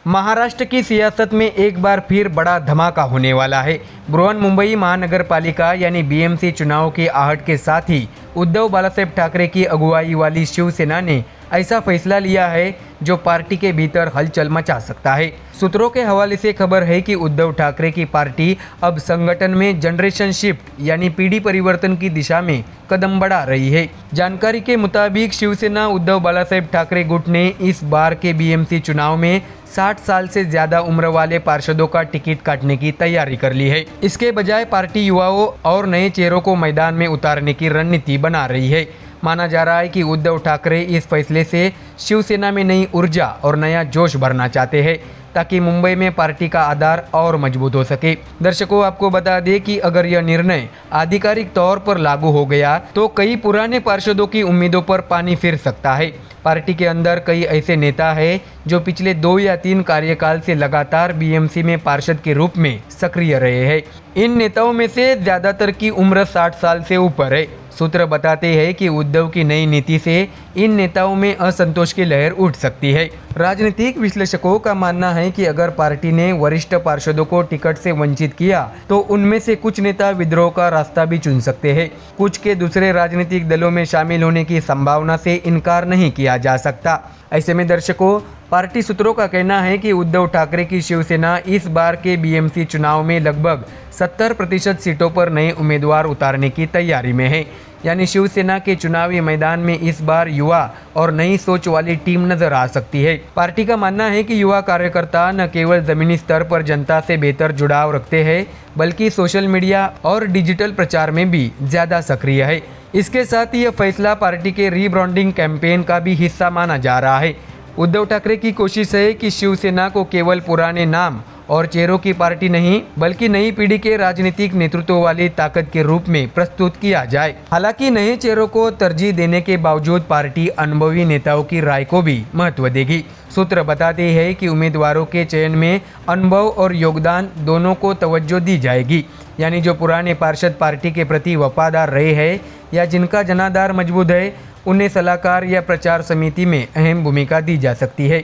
महाराष्ट्र की सियासत में एक बार फिर बड़ा धमाका होने वाला है। बृहन्मुंबई महानगर पालिका यानी बीएमसी चुनाव की आहट के साथ ही उद्धव बालासाहेब ठाकरे की अगुवाई वाली शिवसेना ने ऐसा फैसला लिया है जो पार्टी के भीतर हलचल मचा सकता है। सूत्रों के हवाले से खबर है कि उद्धव ठाकरे की पार्टी अब संगठन में जनरेशन शिफ्ट यानी पीढ़ी परिवर्तन की दिशा में कदम बढ़ा रही है। जानकारी के मुताबिक शिवसेना उद्धव बालासाहेब ठाकरे गुट ने इस बार के बीएमसी चुनाव में 60 साल से ज्यादा उम्र वाले पार्षदों का टिकट काटने की तैयारी कर ली है। इसके बजाय पार्टी युवाओं और नए चेहरों को मैदान में उतारने की रणनीति बना रही है। माना जा रहा है कि उद्धव ठाकरे इस फैसले से शिवसेना में नई ऊर्जा और नया जोश भरना चाहते हैं ताकि मुंबई में पार्टी का आधार और मजबूत हो सके। दर्शकों, आपको बता दें कि अगर यह निर्णय आधिकारिक तौर पर लागू हो गया तो कई पुराने पार्षदों की उम्मीदों पर पानी फिर सकता है। पार्टी के अंदर कई ऐसे नेता हैं जो पिछले 2 या 3 कार्यकाल से लगातार बीएमसी में पार्षद के रूप में सक्रिय रहे हैं। इन नेताओं में से ज्यादातर की उम्र 60 साल से ऊपर है। सूत्र बताते हैं कि उद्धव की नई नीति से इन नेताओं में असंतोष की लहर उठ सकती है। राजनीतिक विश्लेषकों का मानना है कि अगर पार्टी ने वरिष्ठ पार्षदों को टिकट से वंचित किया तो उनमें से कुछ नेता विद्रोह का रास्ता भी चुन सकते हैं। कुछ के दूसरे राजनीतिक दलों में शामिल होने की संभावना से इनकार नहीं किया जा सकता। ऐसे में दर्शकों, पार्टी सूत्रों का कहना है कि उद्धव ठाकरे की शिवसेना इस बार के बीएमसी चुनाव में लगभग 70% सीटों पर नए उम्मीदवार उतारने की तैयारी में है। यानी शिवसेना के चुनावी मैदान में इस बार युवा और नई सोच वाली टीम नजर आ सकती है। पार्टी का मानना है कि युवा कार्यकर्ता न केवल जमीनी स्तर पर जनता से बेहतर जुड़ाव रखते हैं बल्कि सोशल मीडिया और डिजिटल प्रचार में भी ज्यादा सक्रिय है। इसके साथ ही यह फैसला पार्टी के रीब्रांडिंग कैंपेन का भी हिस्सा माना जा रहा है। उद्धव ठाकरे की कोशिश है कि शिवसेना को केवल पुराने नाम और चेहरों की पार्टी नहीं बल्कि नई पीढ़ी के राजनीतिक नेतृत्व वाली ताकत के रूप में प्रस्तुत किया जाए। हालांकि नए चेहरों को तरजीह देने के बावजूद पार्टी अनुभवी नेताओं की राय को भी महत्व देगी। सूत्र बताते हैं कि उम्मीदवारों के चयन में अनुभव और योगदान दोनों को तवज्जो दी जाएगी। यानी जो पुराने पार्षद पार्टी के प्रति वफादार रहे हैं या जिनका जनाधार मजबूत है, उन्हें सलाहकार या प्रचार समिति में अहम भूमिका दी जा सकती है।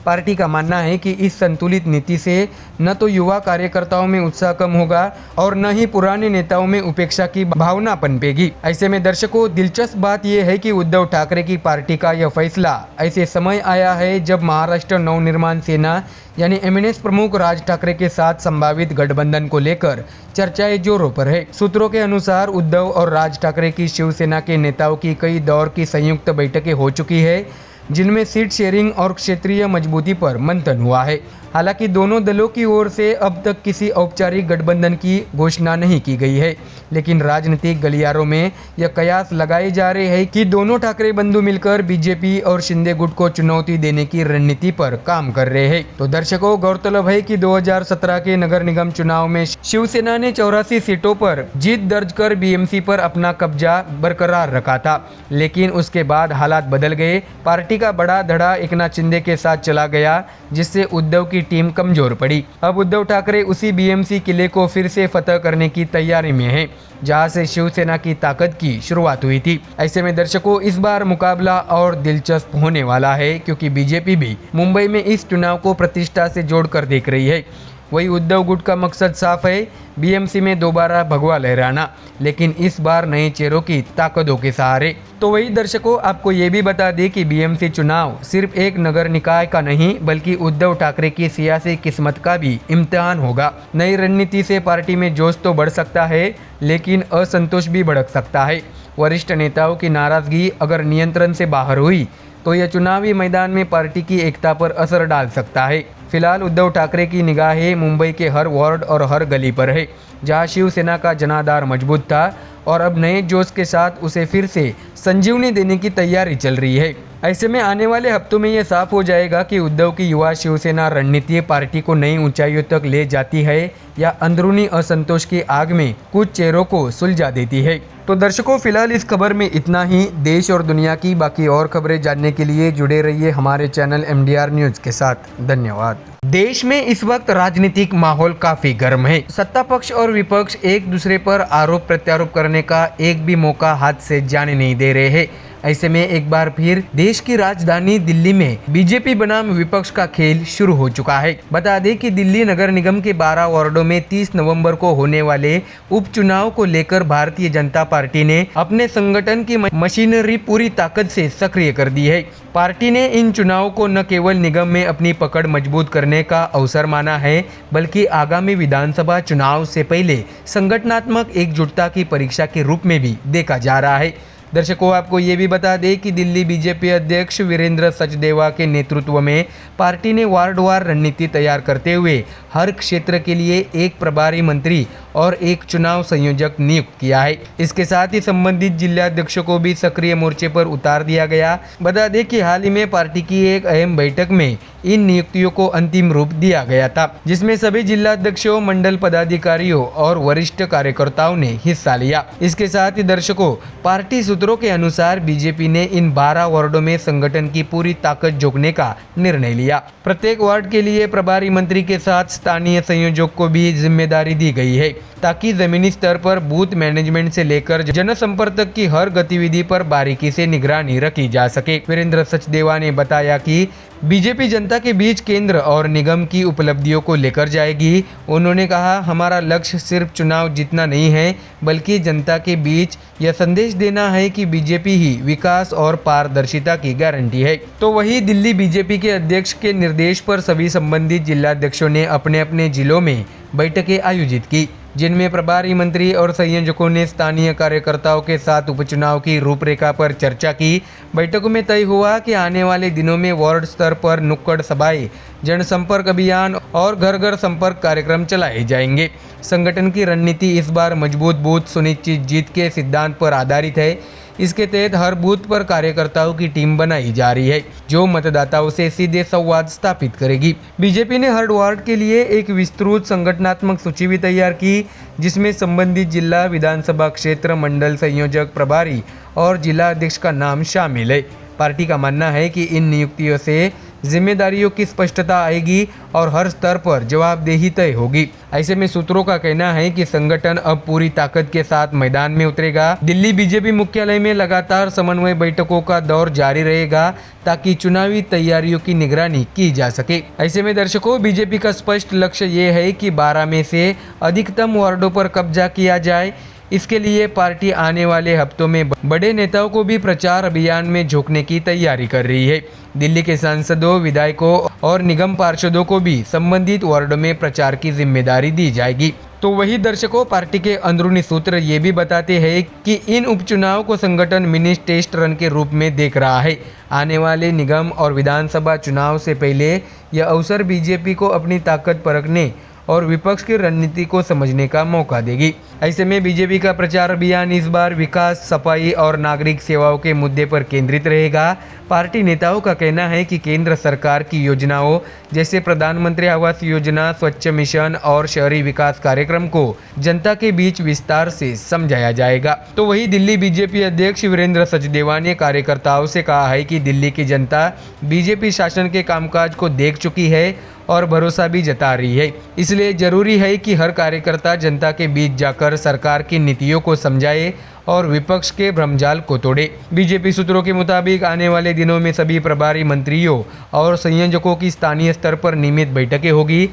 पार्टी का मानना है कि इस संतुलित नीति से न तो युवा कार्यकर्ताओं में उत्साह कम होगा और न ही पुराने नेताओं में उपेक्षा की भावना पनपेगी। ऐसे में दर्शकों, दिलचस्प बात यह है कि उद्धव ठाकरे की पार्टी का यह फैसला ऐसे समय आया है जब महाराष्ट्र नवनिर्माण सेना यानी एमएनएस प्रमुख राज ठाकरे के साथ संभावित गठबंधन को लेकर चर्चाएं जोरों पर है। सूत्रों के अनुसार उद्धव और राज ठाकरे की शिवसेना के नेताओं की कई दौर की संयुक्त बैठकें हो चुकी है जिनमें सीट शेयरिंग और क्षेत्रीय मजबूती पर मंथन हुआ है। हालांकि दोनों दलों की ओर से अब तक किसी औपचारिक गठबंधन की घोषणा नहीं की गई है, लेकिन राजनीतिक गलियारों में यह कयास लगाए जा रहे हैं कि दोनों ठाकरे बंधु मिलकर बीजेपी और शिंदे गुट को चुनौती देने की रणनीति पर काम कर रहे हैं। तो दर्शकों, गौरतलब है कि 2017 के नगर निगम चुनाव में शिवसेना ने 84 सीटों पर जीत दर्ज कर बीएमसी पर अपना कब्जा बरकरार रखा था, लेकिन उसके बाद हालात बदल गए। पार्टी का बड़ा धड़ा एकनाथ शिंदे के साथ चला गया, जिससे उद्धव की टीम कमजोर पड़ी। अब उद्धव ठाकरे उसी बीएमसी किले को फिर से फतह करने की तैयारी में हैं, जहां से शिवसेना की ताकत की शुरुआत हुई थी। ऐसे में दर्शकों, इस बार मुकाबला और दिलचस्प होने वाला है क्योंकि बीजेपी भी मुंबई में इस चुनाव को प्रतिष्ठा से जोड़कर देख रही है। वही उद्धव गुट का मकसद साफ है, बीएमसी में दोबारा भगवा लहराना, लेकिन इस बार नए चेहरों की ताकतों के सहारे। तो वही दर्शकों, आपको ये भी बता दें कि बीएमसी चुनाव सिर्फ एक नगर निकाय का नहीं बल्कि उद्धव ठाकरे की सियासी किस्मत का भी इम्तिहान होगा। नई रणनीति से पार्टी में जोश तो बढ़ सकता है, लेकिन असंतोष भी भड़क सकता है। वरिष्ठ नेताओं की नाराजगी अगर नियंत्रण से बाहर हुई तो यह चुनावी मैदान में पार्टी की एकता पर असर डाल सकता है। फिलहाल उद्धव ठाकरे की निगाहें मुंबई के हर वार्ड और हर गली पर है, जहां शिवसेना का जनाधार मजबूत था और अब नए जोश के साथ उसे फिर से संजीवनी देने की तैयारी चल रही है। ऐसे में आने वाले हफ्तों में यह साफ हो जाएगा कि उद्धव की युवा शिवसेना रणनीति पार्टी को नई ऊंचाइयों तक ले जाती है या अंदरूनी असंतोष की आग में कुछ चेहरों को सुलझा देती है। तो दर्शकों, फिलहाल इस खबर में इतना ही। देश और दुनिया की बाकी और खबरें जानने के लिए जुड़े रहिए हमारे चैनल MDR न्यूज़ के साथ। धन्यवाद। देश में इस वक्त राजनीतिक माहौल काफी गर्म है। सत्ता पक्ष और विपक्ष एक दूसरे पर आरोप प्रत्यारोप करने का एक भी मौका हाथ से जाने नहीं दे रहे हैं। ऐसे में एक बार फिर देश की राजधानी दिल्ली में बीजेपी बनाम विपक्ष का खेल शुरू हो चुका है। बता दें कि दिल्ली नगर निगम के 12 वार्डों में 30 नवंबर को होने वाले उपचुनाव को लेकर भारतीय जनता पार्टी ने अपने संगठन की मशीनरी पूरी ताकत से सक्रिय कर दी है। पार्टी ने इन चुनावों को न केवल निगम में अपनी पकड़ मजबूत करने का अवसर माना है, बल्कि आगामी विधानसभा चुनाव से पहले संगठनात्मक एकजुटता की परीक्षा के रूप में भी देखा जा रहा है। दर्शकों, आपको ये भी बता दें कि दिल्ली बीजेपी अध्यक्ष वीरेंद्र सचदेवा के नेतृत्व में पार्टी ने वार्डवार रणनीति तैयार करते हुए हर क्षेत्र के लिए एक प्रभारी मंत्री और एक चुनाव संयोजक नियुक्त किया है। इसके साथ ही संबंधित जिलाध्यक्षों को भी सक्रिय मोर्चे पर उतार दिया गया। बता दें कि हाल ही में पार्टी की एक अहम बैठक में इन नियुक्तियों को अंतिम रूप दिया गया था, जिसमें सभी जिलाध्यक्षों, मंडल पदाधिकारियों और वरिष्ठ कार्यकर्ताओं ने हिस्सा लिया। इसके साथ ही दर्शकों, पार्टी सूत्रों के अनुसार बीजेपी ने इन 12 वार्डों में संगठन की पूरी ताकत झोंकने का निर्णय लिया। प्रत्येक वार्ड के लिए प्रभारी मंत्री के साथ स्थानीय संयोजक को भी जिम्मेदारी दी गई है, ताकि जमीनी स्तर पर बूथ मैनेजमेंट से लेकर जनसंपर्क तक की हर गतिविधि पर बारीकी से निगरानी रखी जा सके। वीरेंद्र सचदेवा ने बताया कि बीजेपी जनता के बीच केंद्र और निगम की उपलब्धियों को लेकर जाएगी। उन्होंने कहा, हमारा लक्ष्य सिर्फ चुनाव जीतना नहीं है, बल्कि जनता के बीच यह संदेश देना है कि बीजेपी ही विकास और पारदर्शिता की गारंटी है। तो वही दिल्ली बीजेपी के अध्यक्ष के निर्देश पर सभी संबंधित जिलाध्यक्षों ने अपने अपने जिलों में बैठकें आयोजित की, जिनमें प्रभारी मंत्री और संयोजकों ने स्थानीय कार्यकर्ताओं के साथ उपचुनाव की रूपरेखा पर चर्चा की। बैठकों में तय हुआ कि आने वाले दिनों में वार्ड स्तर पर नुक्कड़ सभाएं, जनसंपर्क अभियान और घर घर संपर्क कार्यक्रम चलाए जाएंगे। संगठन की रणनीति इस बार मजबूत बूथ सुनिश्चित जीत के सिद्धांत पर आधारित है। इसके तहत हर बूथ पर कार्यकर्ताओं की टीम बनाई जा रही है, जो मतदाताओं से सीधे संवाद स्थापित करेगी। बीजेपी ने हर वार्ड के लिए एक विस्तृत संगठनात्मक सूची भी तैयार की, जिसमें संबंधित जिला, विधानसभा क्षेत्र, मंडल संयोजक, प्रभारी और जिला अध्यक्ष का नाम शामिल है। पार्टी का मानना है कि इन नियुक्तियों से जिम्मेदारियों की स्पष्टता आएगी और हर स्तर पर जवाबदेही तय होगी। ऐसे में सूत्रों का कहना है कि संगठन अब पूरी ताकत के साथ मैदान में उतरेगा। दिल्ली बीजेपी मुख्यालय में लगातार समन्वय बैठकों का दौर जारी रहेगा, ताकि चुनावी तैयारियों की निगरानी की जा सके। ऐसे में दर्शकों, बीजेपी का स्पष्ट लक्ष्य ये है कि 12 में से अधिकतम वार्डों पर कब्जा किया जाए। इसके लिए पार्टी आने वाले हफ्तों में बड़े नेताओं को भी प्रचार अभियान में झोंकने की तैयारी कर रही है। दिल्ली के सांसदों, विधायकों और निगम पार्षदों को भी संबंधित वार्डों में प्रचार की जिम्मेदारी दी जाएगी। तो वही दर्शकों, पार्टी के अंदरूनी सूत्र ये भी बताते हैं कि इन उपचुनाव को संगठन मिनी टेस्ट रन के रूप में देख रहा है। आने वाले निगम और विधानसभा चुनाव से पहले यह अवसर बीजेपी को अपनी ताकत परखने और विपक्ष की रणनीति को समझने का मौका देगी। ऐसे में बीजेपी का प्रचार अभियान इस बार विकास, सफाई और नागरिक सेवाओं के मुद्दे पर केंद्रित रहेगा। पार्टी नेताओं का कहना है कि केंद्र सरकार की योजनाओं जैसे प्रधानमंत्री आवास योजना, स्वच्छ मिशन और शहरी विकास कार्यक्रम को जनता के बीच विस्तार से समझाया जाएगा। तो वही दिल्ली बीजेपी अध्यक्ष वीरेंद्र सचदेवा ने कार्यकर्ताओं से कहा है कि दिल्ली की जनता बीजेपी शासन के कामकाज को देख चुकी है और भरोसा भी जता रही है। इसलिए जरूरी है कि हर कार्यकर्ता जनता के बीच जाकर सरकार की नीतियों को समझाए और विपक्ष के भ्रमजाल को तोड़े। बीजेपी सूत्रों के मुताबिक आने वाले दिनों में सभी प्रभारी मंत्रियों और संयोजकों की स्थानीय स्तर पर नियमित बैठकें होगी।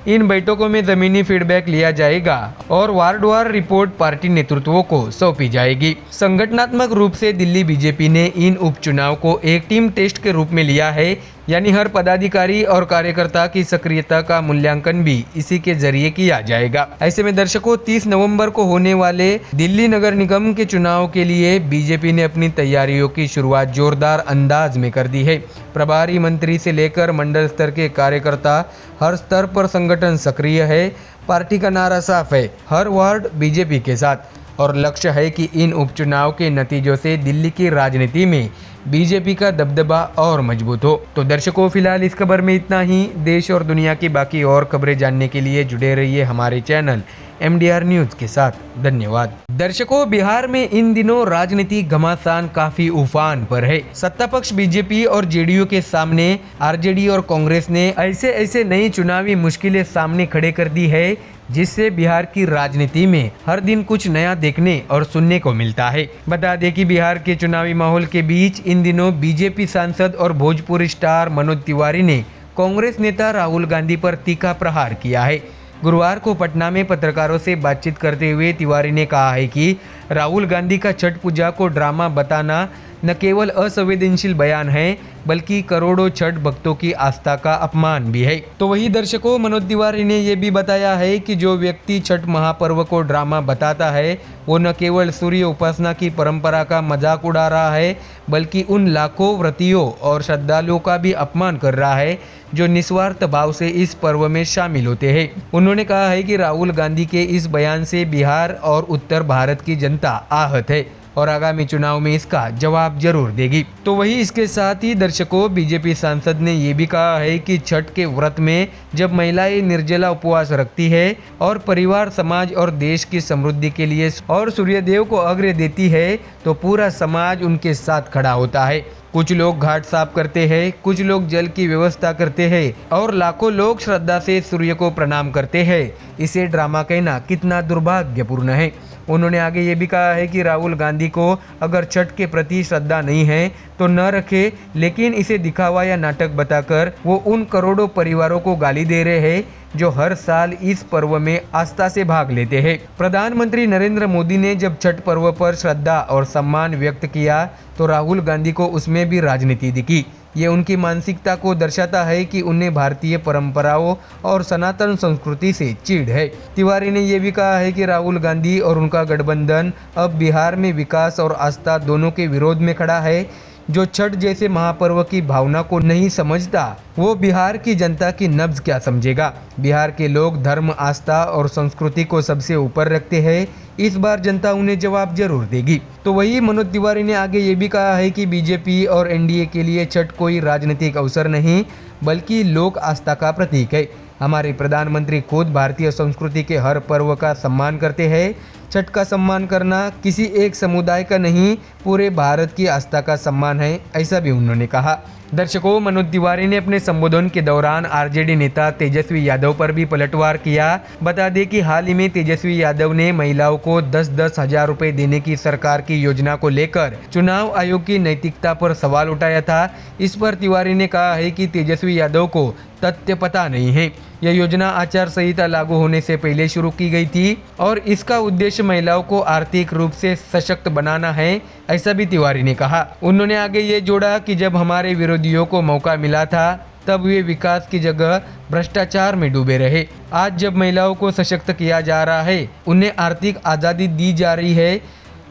इन बैठकों में जमीनी फीडबैक लिया जाएगा और वार्डवार रिपोर्ट पार्टी नेतृत्वों को सौंपी जाएगी। संगठनात्मक रूप से दिल्ली बीजेपी ने इन उपचुनाव को एक टीम टेस्ट के रूप में लिया है, यानी हर पदाधिकारी और कार्यकर्ता की सक्रियता का मूल्यांकन भी इसी के जरिए किया जाएगा। ऐसे में दर्शकों, 30 नवंबर को होने वाले दिल्ली नगर निगम के चुनाव के लिए बीजेपी ने अपनी तैयारियों की शुरुआत जोरदार अंदाज में कर दी है। प्रभारी मंत्री से लेकर मंडल स्तर के कार्यकर्ता हर स्तर पर संगठन सक्रिय है। पार्टी का नारा साफ है, हर वार्ड बीजेपी के साथ, और लक्ष्य है कि इन उपचुनाव के नतीजों से दिल्ली की राजनीति में बीजेपी का दबदबा और मजबूत हो। तो दर्शकों, फिलहाल इस खबर में इतना ही। देश और दुनिया की बाकी और खबरें जानने के लिए जुड़े रहिए हमारे चैनल MDR न्यूज के साथ। धन्यवाद। दर्शकों, बिहार में इन दिनों राजनीतिक घमासान काफी उफान पर है। सत्ता पक्ष बीजेपी और जेडीयू के सामने आरजेडी और कांग्रेस ने ऐसे नई चुनावी मुश्किलें सामने खड़े कर दी है, जिससे बिहार की राजनीति में हर दिन कुछ नया देखने और सुनने को मिलता है। बता दें कि बिहार के चुनावी माहौल के बीच इन दिनों बीजेपी सांसद और भोजपुरी स्टार मनोज तिवारी ने कांग्रेस नेता राहुल गांधी पर तीखा प्रहार किया है। गुरुवार को पटना में पत्रकारों से बातचीत करते हुए तिवारी ने कहा है कि राहुल गांधी का छठ पूजा को ड्रामा बताना न केवल असंवेदनशील बयान है, बल्कि करोड़ों छठ भक्तों की आस्था का अपमान भी है। तो वही दर्शकों, मनोज तिवारी ने यह भी बताया है कि जो व्यक्ति छठ महापर्व को ड्रामा बताता है, वो न केवल सूर्य उपासना की परंपरा का मजाक उड़ा रहा है, बल्कि उन लाखों व्रतियों और श्रद्धालुओं का भी अपमान कर रहा है जो निस्वार्थ भाव से इस पर्व में शामिल होते हैं। उन्होंने कहा है कि राहुल गांधी के इस बयान से बिहार और उत्तर भारत की जनता आहत है और आगामी चुनाव में इसका जवाब जरूर देगी। तो वही इसके साथ ही दर्शकों, बीजेपी सांसद ने ये भी कहा है कि छठ के व्रत में जब महिलाएं निर्जला उपवास रखती है और परिवार, समाज और देश की समृद्धि के लिए और सूर्यदेव को अर्घ्य देती है, तो पूरा समाज उनके साथ खड़ा होता है। कुछ लोग घाट साफ करते हैं, कुछ लोग जल की व्यवस्था करते हैं और लाखों लोग श्रद्धा से सूर्य को प्रणाम करते हैं। इसे ड्रामा कहना कितना दुर्भाग्यपूर्ण है। उन्होंने आगे ये भी कहा है कि राहुल गांधी को अगर छठ के प्रति श्रद्धा नहीं है तो न रखे, लेकिन इसे दिखावा या नाटक बताकर वो उन करोड़ों परिवारों को गाली दे रहे हैं जो हर साल इस पर्व में आस्था से भाग लेते हैं। प्रधानमंत्री नरेंद्र मोदी ने जब छठ पर्व पर श्रद्धा और सम्मान व्यक्त किया तो राहुल गांधी को उसमें भी राजनीति दिखी। ये उनकी मानसिकता को दर्शाता है कि उन्हें भारतीय परंपराओं और सनातन संस्कृति से चिढ़ है। तिवारी ने यह भी कहा है कि राहुल गांधी और उनका गठबंधन अब बिहार में विकास और आस्था दोनों के विरोध में खड़ा है। जो छठ जैसे महापर्व की भावना को नहीं समझता, वो बिहार की जनता की नब्ज क्या समझेगा। बिहार के लोग धर्म, आस्था और संस्कृति को सबसे ऊपर रखते हैं। इस बार जनता उन्हें जवाब जरूर देगी। तो वही मनोज तिवारी ने आगे ये भी कहा है कि बीजेपी और एनडीए के लिए छठ कोई राजनीतिक अवसर नहीं, बल्कि लोक आस्था का प्रतीक है। हमारे प्रधानमंत्री खुद भारतीय संस्कृति के हर पर्व का सम्मान करते हैं। छठ का सम्मान करना किसी एक समुदाय का नहीं, पूरे भारत की आस्था का सम्मान है, ऐसा भी उन्होंने कहा। दर्शकों, मनोज तिवारी ने अपने संबोधन के दौरान आरजेडी नेता तेजस्वी यादव पर भी पलटवार किया। बता दें कि हाल ही में तेजस्वी यादव ने महिलाओं को 10-10 हजार रुपए देने की सरकार की योजना को लेकर चुनाव आयोग की नैतिकता पर सवाल उठाया था। इस पर तिवारी ने कहा है कि तेजस्वी यादव को तथ्य पता नहीं है। यह योजना आचार संहिता लागू होने से पहले शुरू की गई थी और इसका उद्देश्य महिलाओं को आर्थिक रूप से सशक्त बनाना है, ऐसा भी तिवारी ने कहा। उन्होंने आगे ये जोड़ा कि जब हमारे विरोधियों को मौका मिला था तब वे विकास की जगह भ्रष्टाचार में डूबे रहे। आज जब महिलाओं को सशक्त किया जा रहा है, उन्हें आर्थिक आज़ादी दी जा रही है,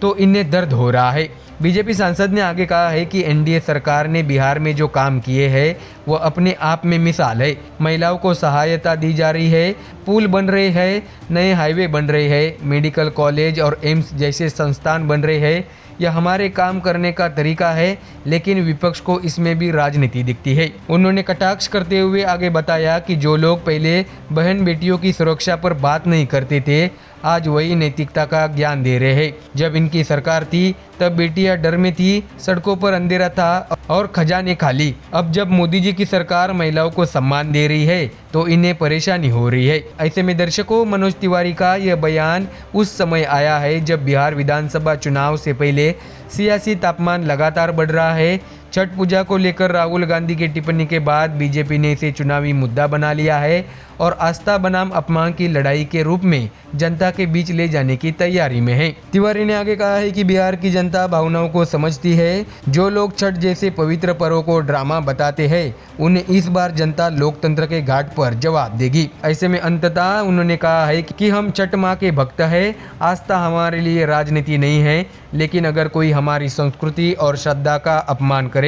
तो इन्हें दर्द हो रहा है। बीजेपी सांसद ने आगे कहा है कि एनडीए सरकार ने बिहार में जो काम किए हैं वो अपने आप में मिसाल है। महिलाओं को सहायता दी जा रही है, पुल बन रहे हैं, नए हाईवे बन रहे हैं, मेडिकल कॉलेज और एम्स जैसे संस्थान बन रहे हैं। यह हमारे काम करने का तरीका है, लेकिन विपक्ष को इसमें भी राजनीति दिखती है। उन्होंने कटाक्ष करते हुए आगे बताया कि जो लोग पहले बहन बेटियों की सुरक्षा पर बात नहीं करते थे, आज वही नैतिकता का ज्ञान दे रहे हैं। जब इनकी सरकार थी तब बेटियां डर में थी, सड़कों पर अंधेरा था और खजाने खाली। अब जब मोदी जी की सरकार महिलाओं को सम्मान दे रही है तो इन्हें परेशानी हो रही है। ऐसे में दर्शकों, मनोज तिवारी का यह बयान उस समय आया है जब बिहार विधानसभा चुनाव से पहले सियासी तापमान लगातार बढ़ रहा है। छठ पूजा को लेकर राहुल गांधी की टिप्पणी के बाद बीजेपी ने इसे चुनावी मुद्दा बना लिया है और आस्था बनाम अपमान की लड़ाई के रूप में जनता के बीच ले जाने की तैयारी में है। तिवारी ने आगे कहा है कि बिहार की जनता भावनाओं को समझती है। जो लोग छठ जैसे पवित्र पर्व को ड्रामा बताते हैं, उन्हें इस बार जनता लोकतंत्र के घाट पर जवाब देगी। ऐसे में अंततः उन्होंने कहा है कि हम छठ माँ के भक्त हैं। आस्था हमारे लिए राजनीति नहीं है, लेकिन अगर कोई हमारी संस्कृति और श्रद्धा का अपमान करेगा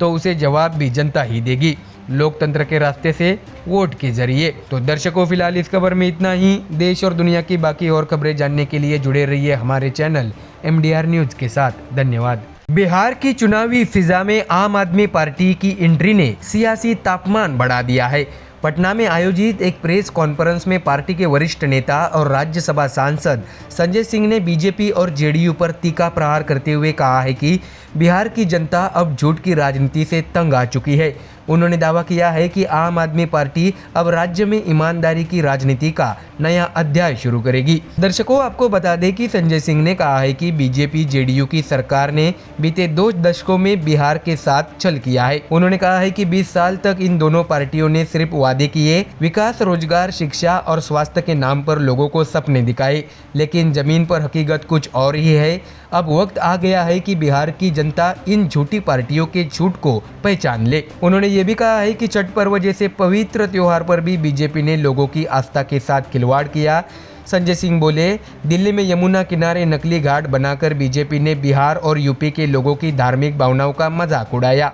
तो उसे जवाब भी जनता ही देगी, लोकतंत्र के रास्ते से, वोट के जरिए। तो दर्शकों, फिलहाल इस खबर में इतना ही। देश और दुनिया की बाकी और खबरें जानने के लिए जुड़े रहिए हमारे चैनल MDR न्यूज के साथ। धन्यवाद। बिहार की चुनावी फिजा में आम आदमी पार्टी की एंट्री ने सियासी तापमान बढ़ा दिया है। पटना में आयोजित एक प्रेस कॉन्फ्रेंस में पार्टी के वरिष्ठ नेता और राज्यसभा सांसद संजय सिंह ने बीजेपी और जेडीयू पर तीखा प्रहार करते हुए कहा है कि बिहार की जनता अब झूठ की राजनीति से तंग आ चुकी है। उन्होंने दावा किया है कि आम आदमी पार्टी अब राज्य में ईमानदारी की राजनीति का नया अध्याय शुरू करेगी। दर्शकों, आपको बता दें कि संजय सिंह ने कहा है कि बीजेपी जेडीयू की सरकार ने बीते 2 दशकों में बिहार के साथ छल किया है। उन्होंने कहा है कि 20 साल तक इन दोनों पार्टियों ने सिर्फ वादे किए, विकास, रोजगार, शिक्षा और स्वास्थ्य के नाम पर लोगों को सपने दिखाए, लेकिन जमीन पर हकीकत कुछ और ही है। अब वक्त आ गया है कि बिहार की जनता इन झूठी पार्टियों के झूठ को पहचान ले। उन्होंने ये भी कहा है कि छठ पर्व जैसे पवित्र त्योहार पर भी बीजेपी ने लोगों की आस्था के साथ खिलवाड़ किया। संजय सिंह बोले, दिल्ली में यमुना किनारे नकली घाट बनाकर बीजेपी ने बिहार और यूपी के लोगों की धार्मिक भावनाओं का मजाक उड़ाया।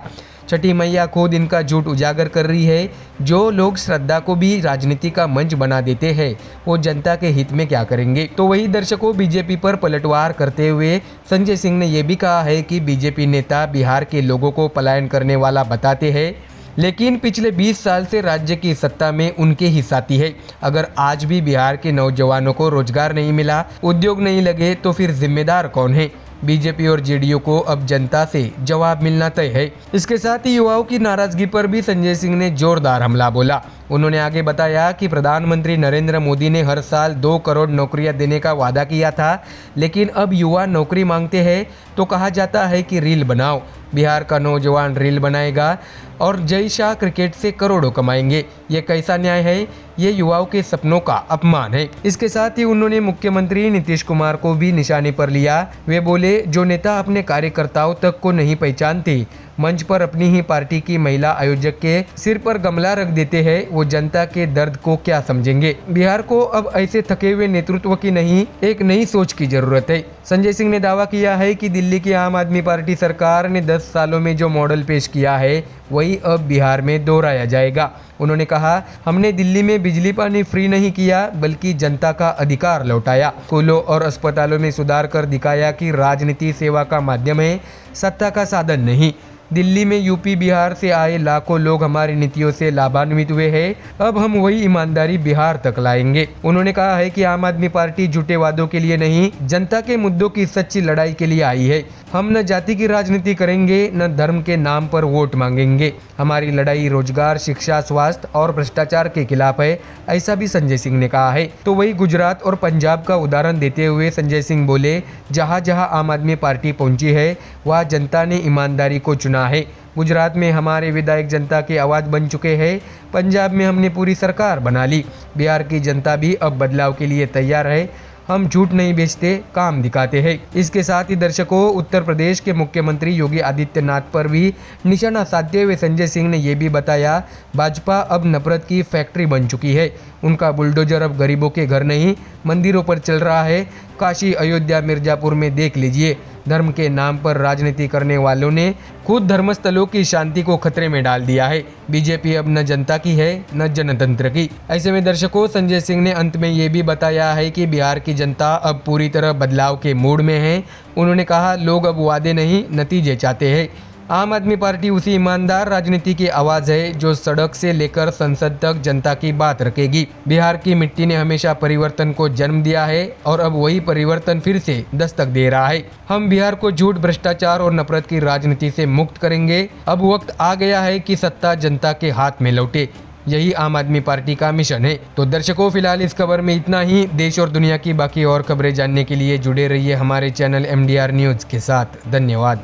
छठी मैया खुद इनका झूठ उजागर कर रही है। जो लोग श्रद्धा को भी राजनीति का मंच बना देते हैं, वो जनता के हित में क्या करेंगे। तो वही दर्शकों, बीजेपी पर पलटवार करते हुए संजय सिंह ने यह भी कहा है कि बीजेपी नेता बिहार के लोगों को पलायन करने वाला बताते हैं, लेकिन पिछले 20 साल से राज्य की सत्ता में उनके ही साथी है। अगर आज भी बिहार के नौजवानों को रोजगार नहीं मिला, उद्योग नहीं लगे, तो फिर जिम्मेदार कौन है। बीजेपी और जेडीयू को अब जनता से जवाब मिलना तय है। इसके साथ ही युवाओं की नाराजगी पर भी संजय सिंह ने जोरदार हमला बोला। उन्होंने आगे बताया कि प्रधानमंत्री नरेंद्र मोदी ने हर साल 2 करोड़ नौकरियां देने का वादा किया था, लेकिन अब युवा नौकरी मांगते हैं तो कहा जाता है कि रील बनाओ। बिहार का नौजवान रील बनाएगा और जय शाह क्रिकेट से करोड़ों कमाएंगे। ये कैसा न्याय है? ये युवाओं के सपनों का अपमान है। इसके साथ ही उन्होंने मुख्यमंत्री नीतीश कुमार को भी निशाने पर लिया। वे बोले, जो नेता अपने कार्यकर्ताओं तक को नहीं पहचानते, मंच पर अपनी ही पार्टी की महिला आयोजक के सिर पर गमला रख देते हैं, वो जनता के दर्द को क्या समझेंगे। बिहार को अब ऐसे थके हुए नेतृत्व की नहीं, एक नई सोच की जरूरत है। संजय सिंह ने दावा किया है कि दिल्ली की आम आदमी पार्टी सरकार ने 10 सालों में जो मॉडल पेश किया है, वही अब बिहार में दोहराया जाएगा। उन्होंने कहा, हमने दिल्ली में बिजली पानी फ्री नहीं किया, बल्कि जनता का अधिकार लौटाया। स्कूलों और अस्पतालों में सुधार कर दिखाया कि राजनीति सेवा का माध्यम है, सत्ता का साधन नहीं। दिल्ली में यूपी बिहार से आए लाखों लोग हमारी नीतियों से लाभान्वित हुए हैं। अब हम वही ईमानदारी बिहार तक लाएंगे। उन्होंने कहा है कि आम आदमी पार्टी झूठे वादों के लिए नहीं, जनता के मुद्दों की सच्ची लड़ाई के लिए आई है। हम न जाति की राजनीति करेंगे, न धर्म के नाम पर वोट मांगेंगे। हमारी लड़ाई रोजगार, शिक्षा, स्वास्थ्य और भ्रष्टाचार के खिलाफ है, ऐसा भी संजय सिंह ने कहा है। तो वही गुजरात और पंजाब का उदाहरण देते हुए संजय सिंह बोले, जहां जहां आम आदमी पार्टी पहुंची है, वहां जनता ने ईमानदारी को चुना है। गुजरात में हमारे विधायक जनता की आवाज़ बन चुके हैं। पंजाब में हमने पूरी सरकार बना ली। बिहार की जनता भी अब बदलाव के लिए तैयार है। हम झूठ नहीं बेचते, काम दिखाते हैं। इसके साथ ही दर्शकों, उत्तर प्रदेश के मुख्यमंत्री योगी आदित्यनाथ पर भी निशाना साधते हुए संजय सिंह ने यह भी बताया, भाजपा अब नफरत की फैक्ट्री बन चुकी है। उनका बुलडोजर अब गरीबों के घर नहीं, मंदिरों पर चल रहा है। काशी, अयोध्या, मिर्जापुर में देख लीजिए। धर्म के नाम पर राजनीति करने वालों ने खुद धर्मस्थलों की शांति को खतरे में डाल दिया है। बीजेपी अब न जनता की है, न जनतंत्र की। ऐसे में दर्शकों, संजय सिंह ने अंत में ये भी बताया है कि बिहार की जनता अब पूरी तरह बदलाव के मूड में है। उन्होंने कहा, लोग अब वादे नहीं, नतीजे चाहते हैं। आम आदमी पार्टी उसी ईमानदार राजनीति की आवाज़ है जो सड़क से लेकर संसद तक जनता की बात रखेगी। बिहार की मिट्टी ने हमेशा परिवर्तन को जन्म दिया है और अब वही परिवर्तन फिर से दस्तक दे रहा है। हम बिहार को झूठ, भ्रष्टाचार और नफरत की राजनीति से मुक्त करेंगे। अब वक्त आ गया है कि सत्ता जनता के हाथ में लौटे। यही आम आदमी पार्टी का मिशन है। तो दर्शकों, फिलहाल इस खबर में इतना ही। देश और दुनिया की बाकी और खबरें जानने के लिए जुड़े रहिए हमारे चैनल MDR न्यूज़ के साथ। धन्यवाद।